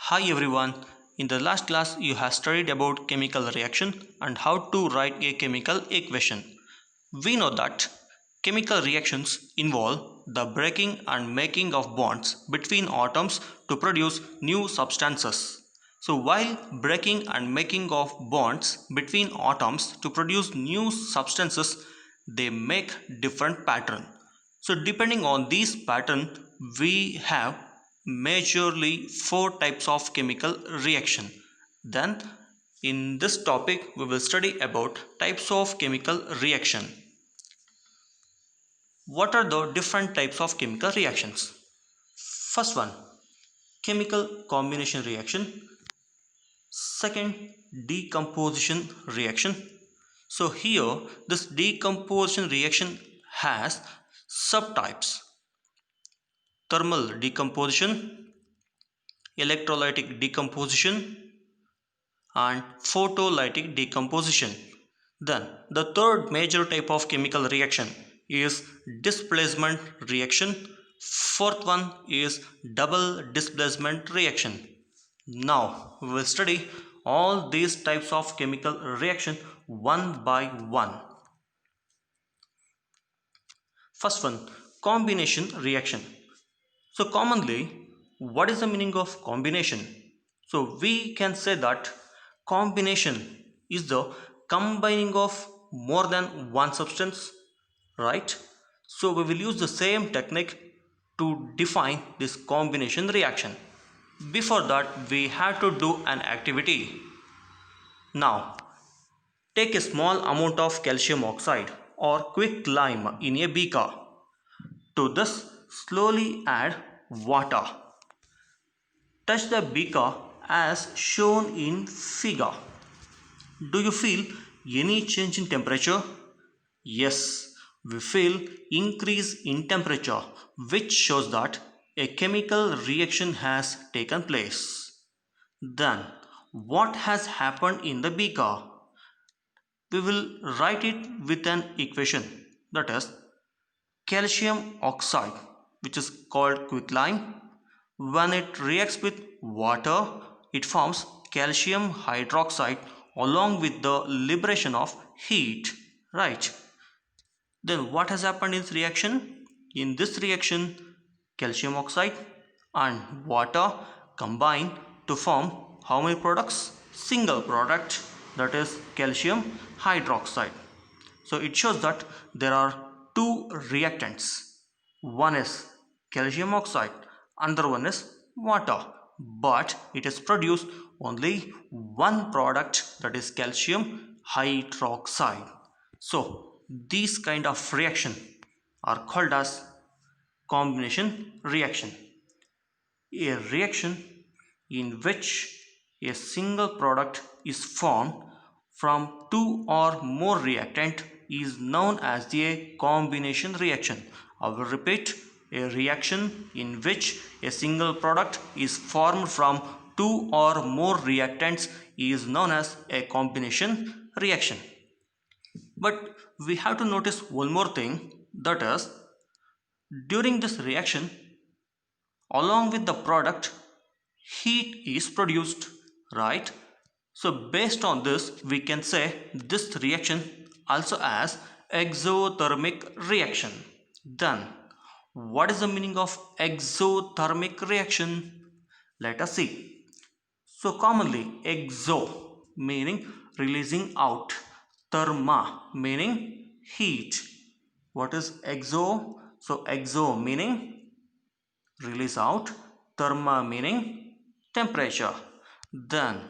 Hi everyone. In the last class you have studied about chemical reaction and how to write a chemical equation. We know that chemical reactions involve the breaking and making of bonds between atoms to produce new substances. So while breaking and making of bonds between atoms to produce new substances, they make different pattern. So depending on these pattern, we have majorly four types of chemical reaction. Then in this topic we will study about types of chemical reaction. What are the different types of chemical reactions? First one, chemical combination reaction. Second, decomposition reaction. So here this decomposition reaction has subtypes: thermal decomposition, electrolytic decomposition, and photolytic decomposition. Then the third major type of chemical reaction is displacement reaction. Fourth one is double displacement reaction. Now we will study all these types of chemical reaction one by one. First one, combination reaction. So commonly, what is the meaning of combination? So we can say that combination is the combining of more than one substance, right? So we will use the same technique to define this combination reaction. Before that, we have to do an activity. Now, take a small amount of calcium oxide or quicklime in a beaker. To this, slowly add water. Touch the beaker as shown in figure. Do you feel any change in temperature? Yes, we feel increase in temperature, which shows that a chemical reaction has taken place. Then, what has happened in the beaker? We will write it with an equation, that is calcium oxide, which is called quicklime. When it reacts with water, it forms calcium hydroxide along with the liberation of heat, right? Then what has happened in this reaction? In this reaction, calcium oxide and water combine to form how many products? Single product, that is calcium hydroxide. So it shows that there are two reactants. One is calcium oxide, another one is water, but it has produced only one product, that is calcium hydroxide. So these kind of reaction are called as combination reaction. A reaction in which a single product is formed from two or more reactant is known as a combination reaction. I will repeat, a reaction in which a single product is formed from two or more reactants is known as a combination reaction. But we have to notice one more thing, that is during this reaction, along with the product, heat is produced, right? So based on this, we can say this reaction also as exothermic reaction. Then what is the meaning of exothermic reaction? Let us see. So commonly, exo meaning releasing out, therma meaning heat. What is exo? So exo meaning release out, therma meaning temperature. Then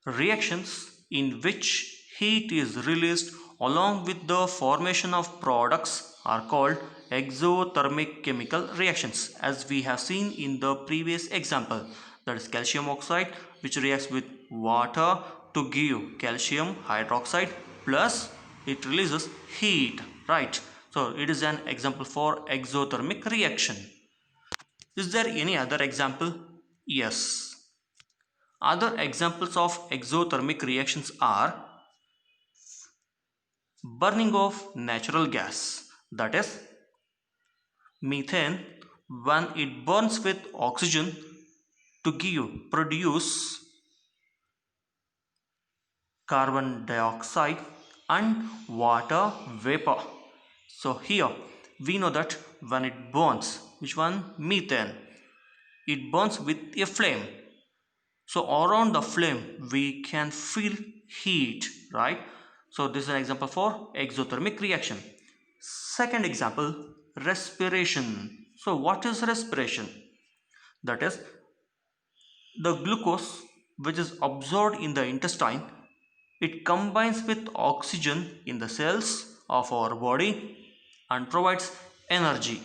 reactions in which heat is released along with the formation of products are called exothermic chemical reactions, as we have seen in the previous example, that is calcium oxide which reacts with water to give calcium hydroxide plus it releases heat, right? So it is an example for exothermic reaction. Is there any other example? Yes. Other examples of exothermic reactions are burning of natural gas, that is methane. When it burns with oxygen, to produce carbon dioxide and water vapor. So here we know that when it burns, which one? Methane. It burns with a flame. So around the flame we can feel heat, right? So this is an example for exothermic reaction. Second example, respiration. So what is respiration? That is the glucose which is absorbed in the intestine. It combines with oxygen in the cells of our body and provides energy.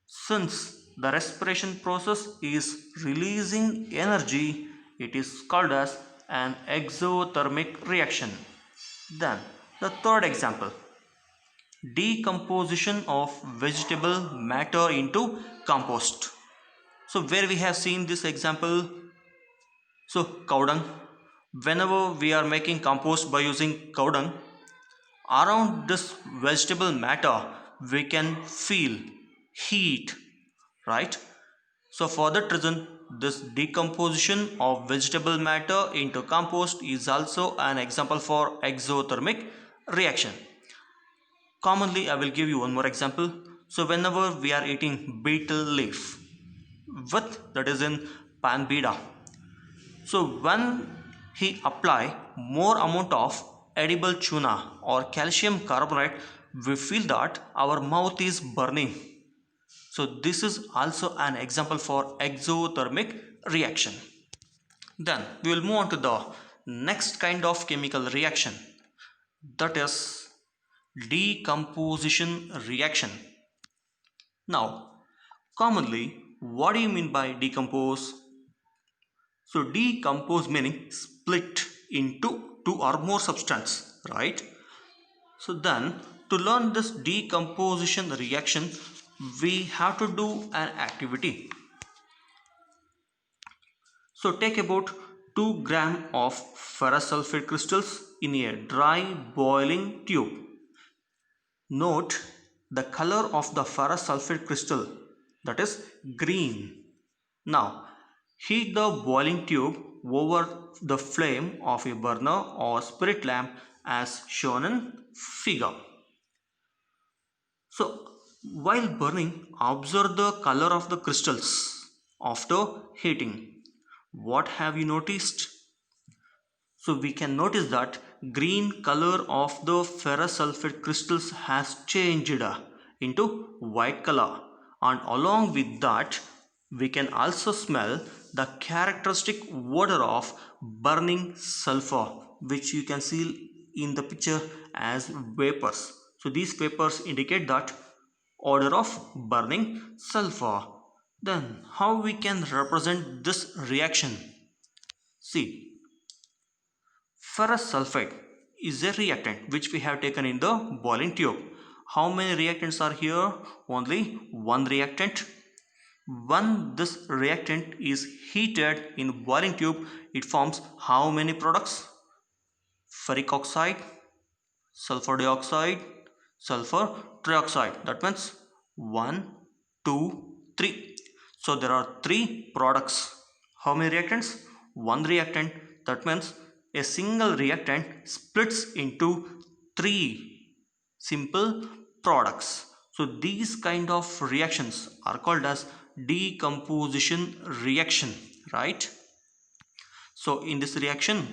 Since the respiration process is releasing energy, it is called as an exothermic reaction. Then the third example, decomposition of vegetable matter into compost. So where we have seen this example, so cow dung, whenever we are making compost by using cow dung, around this vegetable matter we can feel heat, right? So for that reason, this decomposition of vegetable matter into compost is also an example for exothermic reaction. Commonly, I will give you one more example. So whenever we are eating betel leaf with, that is in pan bida, so when he apply more amount of edible tuna or calcium carbonate, we feel that our mouth is burning. So this is also an example for exothermic reaction. Then we will move on to the next kind of chemical reaction, that is decomposition reaction. Now, commonly, what do you mean by decompose? So decompose meaning split into two or more substance, right? So then to learn this decomposition reaction, we have to do an activity. So take about 2 gram of ferrous sulfate crystals in a dry boiling tube. Note the color of the ferrous sulfate crystal, that is green. Now heat the boiling tube over the flame of a burner or spirit lamp as shown in figure. So while burning, observe the color of the crystals after heating. What have you noticed? So we can notice that green color of the ferrous sulfate crystals has changed into white color, and along with that we can also smell the characteristic odor of burning sulfur, which you can see in the picture as vapors. So these vapors indicate that odor of burning sulfur. Then how we can represent this reaction? See, ferrous sulfate is a reactant which we have taken in the boiling tube. How many reactants are here? Only one reactant. When this reactant is heated in boiling tube, it forms how many products? Ferric oxide, sulfur dioxide, sulfur trioxide. That means 1, 2, 3. So there are 3 products. How many reactants? One reactant. That means a single reactant splits into 3 simple products. So these kind of reactions are called as decomposition reaction, right? So in this reaction,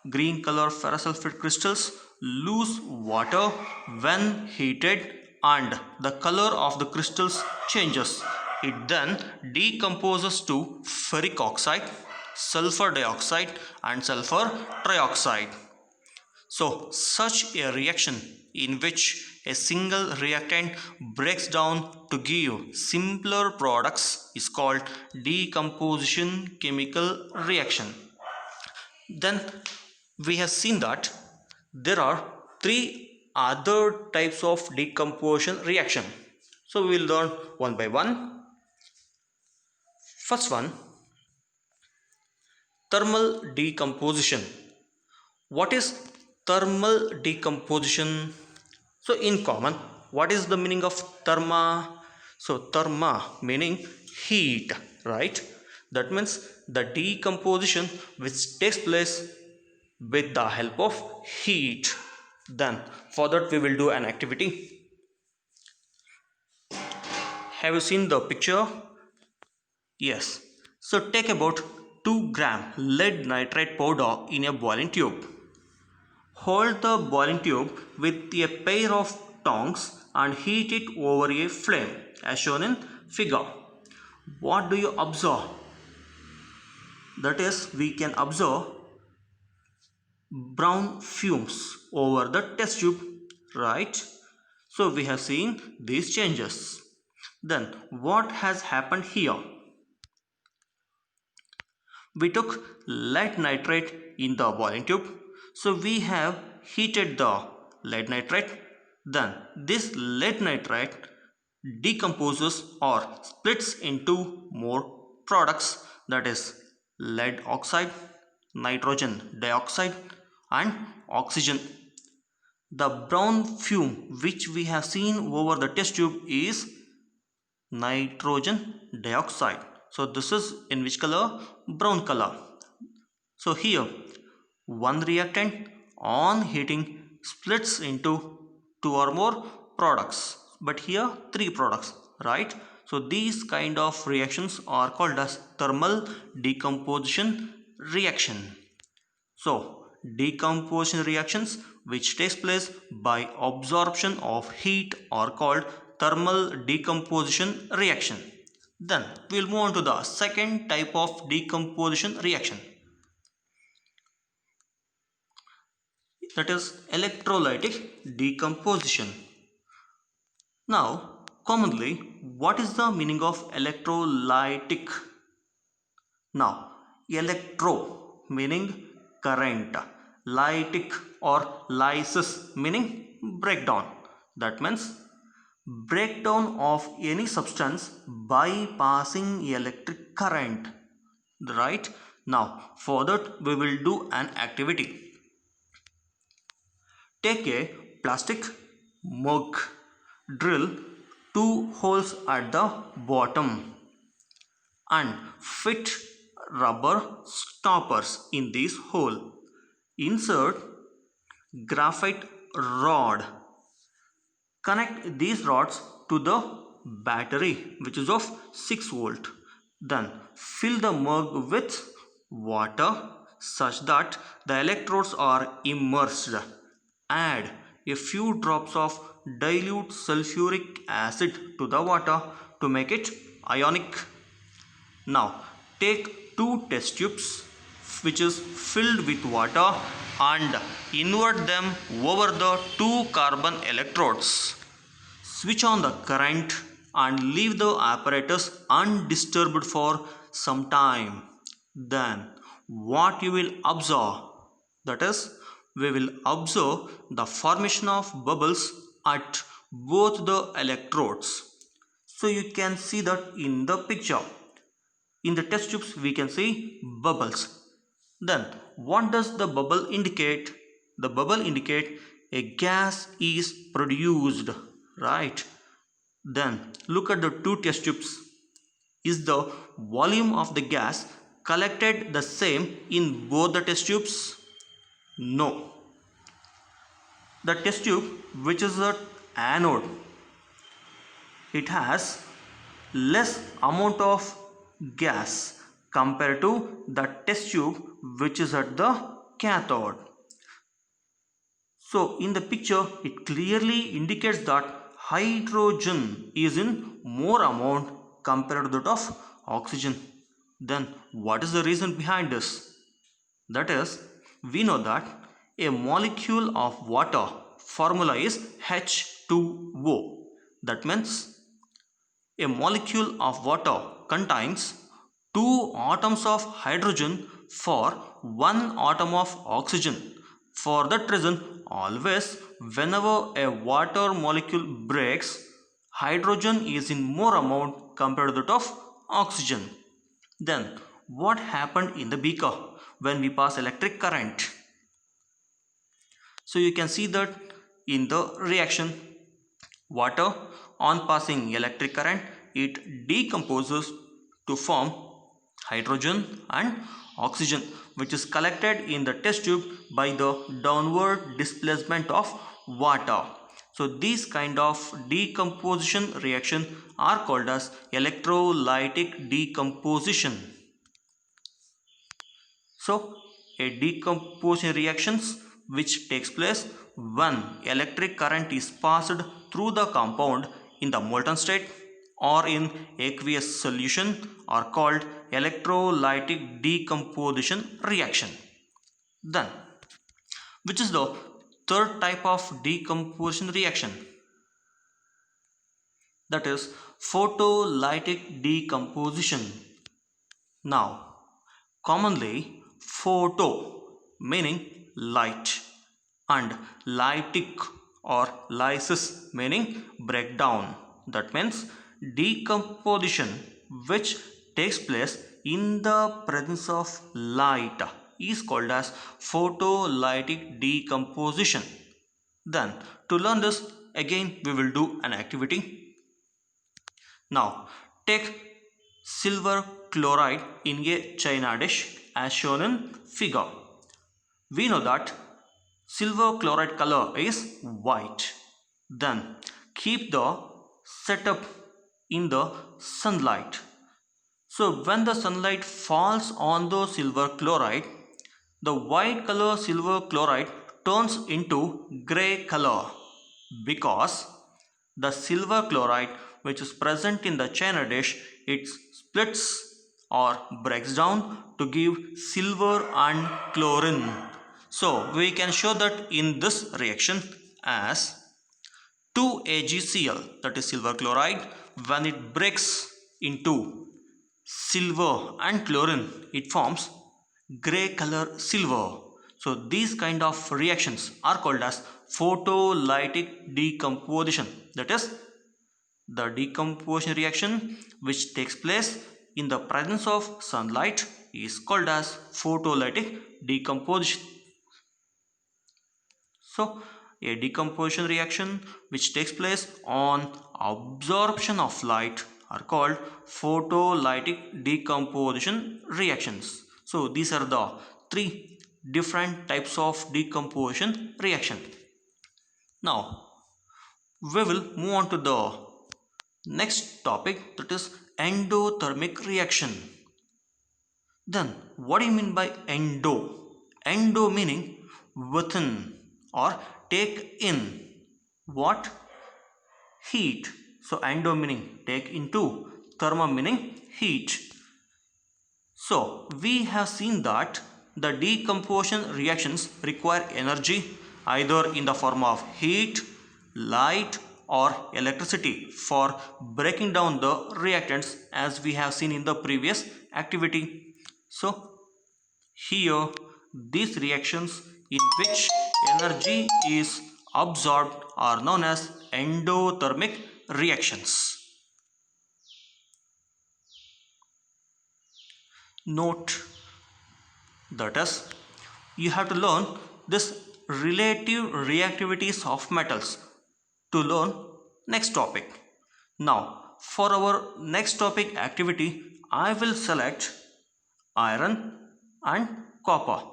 green color ferrous sulfate crystals lose water when heated and the color of the crystals changes. It then decomposes to ferric oxide, sulfur dioxide and sulfur trioxide. So such a reaction in which a single reactant breaks down to give simpler products is called decomposition chemical reaction. Then we have seen that there are 3 other types of decomposition reaction. So we will learn one by one. First one, thermal decomposition. What is thermal decomposition? So in common, what is the meaning of therma? So therma meaning heat, right? That means the decomposition which takes place with the help of heat. Then for that we will do an activity. Have you seen the picture? Yes. So take about 2 gram lead nitrate powder in a boiling tube. Hold the boiling tube with a pair of tongs and heat it over a flame as shown in figure. What do you observe? That is, we can observe brown fumes over the test tube, right? So we have seen these changes. Then what has happened here? We took lead nitrate in the boiling tube. So we have heated the lead nitrate. Then this lead nitrate decomposes or splits into more products, that is lead oxide, nitrogen dioxide and oxygen. The brown fume which we have seen over the test tube is nitrogen dioxide. So this is in which color? Brown color. So here one reactant on heating splits into 2 or more products, but here 3 products, right? So these kind of reactions are called as thermal decomposition reaction. So decomposition reactions which takes place by absorption of heat are called thermal decomposition reaction. Then we will move on to the second type of decomposition reaction, that is electrolytic decomposition. Now commonly, what is the meaning of electrolytic? Now electro meaning current, lytic or lysis meaning breakdown. That means breakdown of any substance by passing electric current, right? Now for that we will do an activity. Take a plastic mug, drill 2 holes at the bottom and fit rubber stoppers in this hole. Insert graphite rod. Connect these rods to the battery which is of 6 volt. Then fill the mug with water such that the electrodes are immersed. Add a few drops of dilute sulfuric acid to the water to make it ionic. Now take 2 test tubes which is filled with water and invert them over the 2 carbon electrodes. Switch on the current and leave the apparatus undisturbed for some time. Then what you will observe? That is, we will observe the formation of bubbles at both the electrodes. So you can see that in the picture. In the test tubes we can see bubbles. Then what does the bubble indicate? The bubble indicate a gas is produced, right? Then look at the 2 test tubes. Is the volume of the gas collected the same in both the test tubes? No. The test tube which is the anode, it has less amount of gas compared to the test tube which is at the cathode. So in the picture it clearly indicates that hydrogen is in more amount compared to that of oxygen. Then what is the reason behind this? That is, we know that a molecule of water formula is H2O. That means a molecule of water contains 2 atoms of hydrogen for 1 atom of oxygen. For that reason, always whenever a water molecule breaks, hydrogen is in more amount compared to that of oxygen. Then what happened in the beaker when we pass electric current? So you can see that in the reaction, water on passing electric current, it decomposes to form hydrogen and oxygen, which is collected in the test tube by the downward displacement of water. So these kind of decomposition reaction are called as electrolytic decomposition. So a decomposition reactions which takes place when electric current is passed through the compound in the molten state or in aqueous solution are called electrolytic decomposition reaction. Then, which is the third type of decomposition reaction? That is photolytic decomposition. Now, commonly photo meaning light and lytic or lysis meaning breakdown. That means decomposition which takes place in the presence of light is called as photolytic decomposition. Then to learn this again we will do an activity. Now take silver chloride in a china dish as shown in figure. We know that silver chloride color is white. Then keep the setup in the sunlight. So when the sunlight falls on the silver chloride, the white color silver chloride turns into gray color because the silver chloride which is present in the china dish, it splits or breaks down to give silver and chlorine. So we can show that in this reaction as 2AgCl, that is silver chloride, when it breaks into silver and chlorine, it forms gray color silver. So these kind of reactions are called as photolytic decomposition. That is the decomposition reaction which takes place in the presence of sunlight is called as photolytic decomposition. So a decomposition reaction which takes place on absorption of light are called photolytic decomposition reactions. So these are the three different types of decomposition reaction. Now we will move on to the next topic, that is endothermic reaction. Then what do you mean by endo? Endo meaning within or take in what? Heat. So endo meaning take into, thermo meaning heat. So we have seen that the decomposition reactions require energy either in the form of heat, light or electricity for breaking down the reactants as we have seen in the previous activity. So here these reactions in which energy is absorbed are known as endothermic reactions. Note that is, you have to learn this relative reactivities of metals to learn next topic. Now for our next topic activity, I will select iron and copper.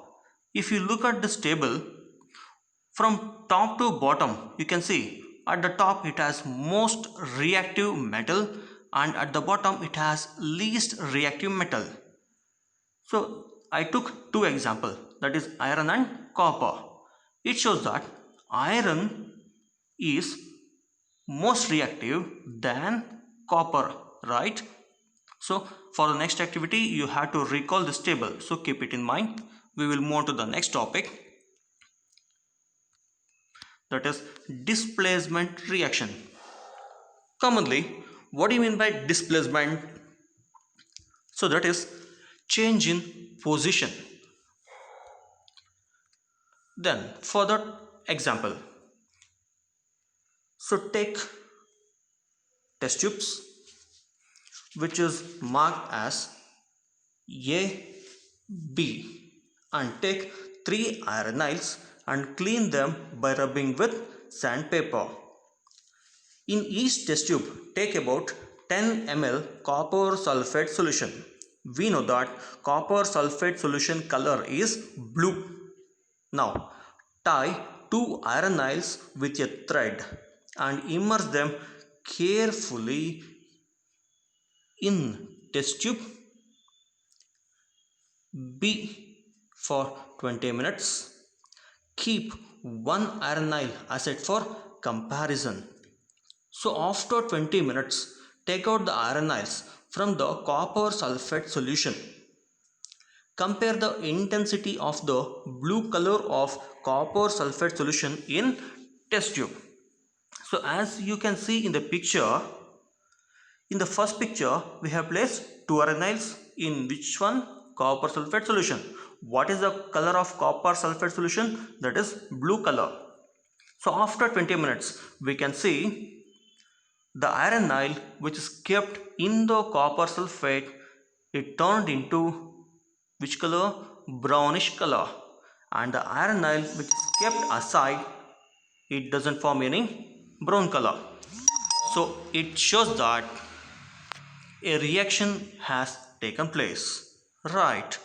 If you look at this table from top to bottom, you can see at the top it has most reactive metal and at the bottom it has least reactive metal. So I took two examples, that is iron and copper. It shows that iron is most reactive than copper, right? So for the next activity you have to recall this table, so keep it in mind. We will move on to the next topic, that is displacement reaction. Commonly, what do you mean by displacement? So that is change in position. Then for that example, so take test tubes which is marked as A, B and take 3 iron nails and clean them by rubbing with sandpaper. In each test tube take about 10 ml copper sulfate solution. we know that copper sulfate solution color is blue. Now tie two iron nails with a thread and immerse them carefully in test tube B for 20 minutes. Keep one iron nail aside for comparison. So after 20 minutes, take out the iron nails from the copper sulfate solution. Compare the intensity of the blue color of copper sulfate solution in test tube. So as you can see in the picture, in the first picture we have placed two iron nails in which one? Copper sulfate solution. What is the color of copper sulfate solution? That is blue color. So after 20 minutes we can see the iron nail which is kept in the copper sulfate, it turned into which color? Brownish color. And the iron nail which is kept aside, it doesn't form any brown color. So it shows that a reaction has taken place. Right.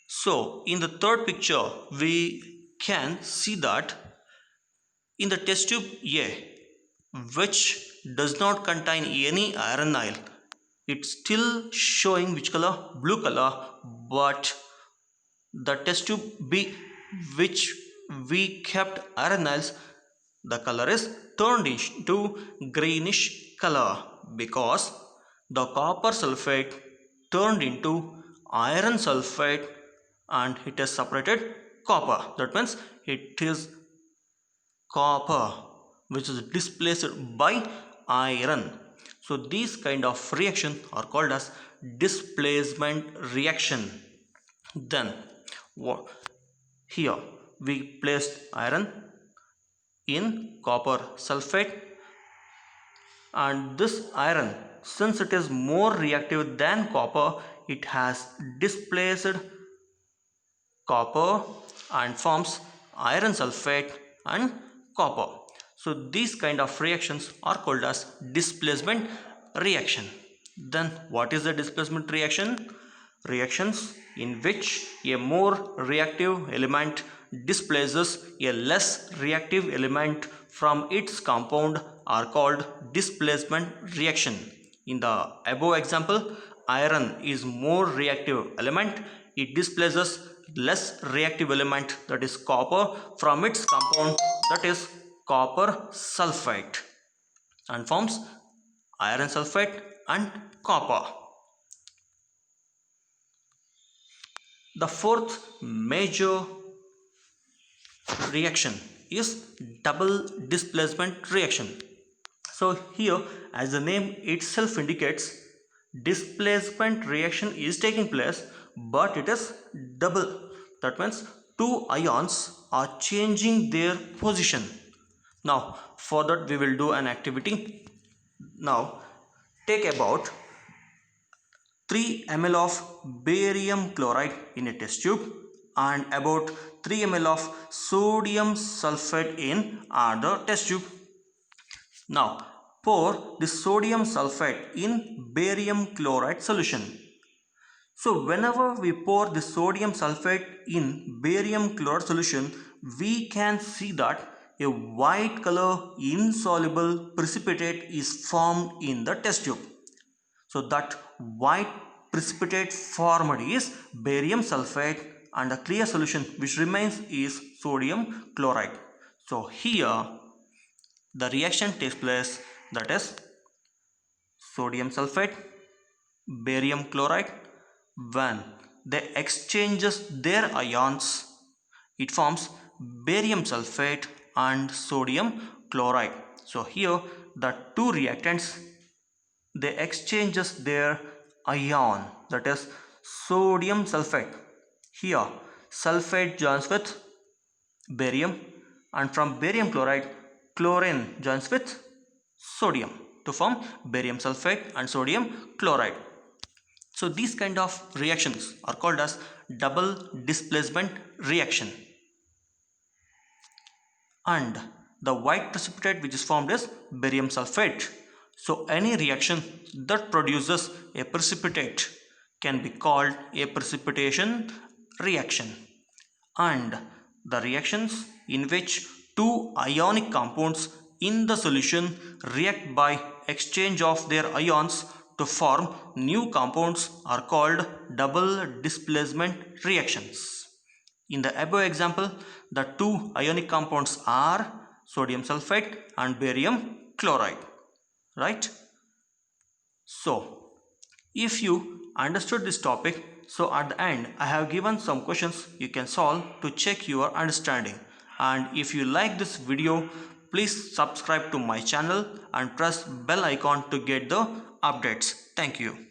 So in the third picture we can see that in the test tube A, which does not contain any iron nail, it's still showing which color? Blue color. But the test tube B, which we kept iron nails, the color is turned into greenish color because the copper sulfate turned into iron sulfate and it has separated copper. That means it is copper which is displaced by iron. So these kind of reaction are called as displacement reaction. Then here we placed iron in copper sulfate, and this iron, since it is more reactive than copper, it has displaced copper and forms iron sulfate and copper. So these kind of reactions are called as displacement reaction. Then what is the displacement reaction? Reactions in which a more reactive element displaces a less reactive element from its compound are called displacement reaction. In the above example, iron is more reactive element. It displaces less reactive element, that is copper, from its compound, that is copper sulfate, and forms iron sulfate and copper. The fourth major reaction is double displacement reaction. So here, as the name itself indicates, displacement reaction is taking place, but it is double. That means two ions are changing their position. Now for that we will do an activity. Now take about 3 ml of barium chloride in a test tube and about 3 ml of sodium sulfate in another test tube. Now pour the sodium sulfate in barium chloride solution. So whenever we pour the sodium sulfate in barium chloride solution, we can see that a white color insoluble precipitate is formed in the test tube. So that white precipitate formed is barium sulfate and the clear solution which remains is sodium chloride. So here the reaction takes place, that is sodium sulfate, barium chloride. When they exchanges their ions, it forms barium sulfate and sodium chloride. So here the two reactants, they exchanges their ion, that is sodium sulfate. Here sulfate joins with barium, and from barium chloride chlorine joins with sodium to form barium sulfate and sodium chloride. So these kind of reactions are called as double displacement reaction. And the white precipitate which is formed is barium sulfate. So any reaction that produces a precipitate can be called a precipitation reaction, and the reactions in which two ionic compounds in the solution react by exchange of their ions to form new compounds are called double displacement reactions. In the above example, the two ionic compounds are sodium sulfate and barium chloride, right? So, if you understood this topic, so at the end I have given some questions you can solve to check your understanding. And if you like this video, please subscribe to my channel and press bell icon to get the updates. Thank you.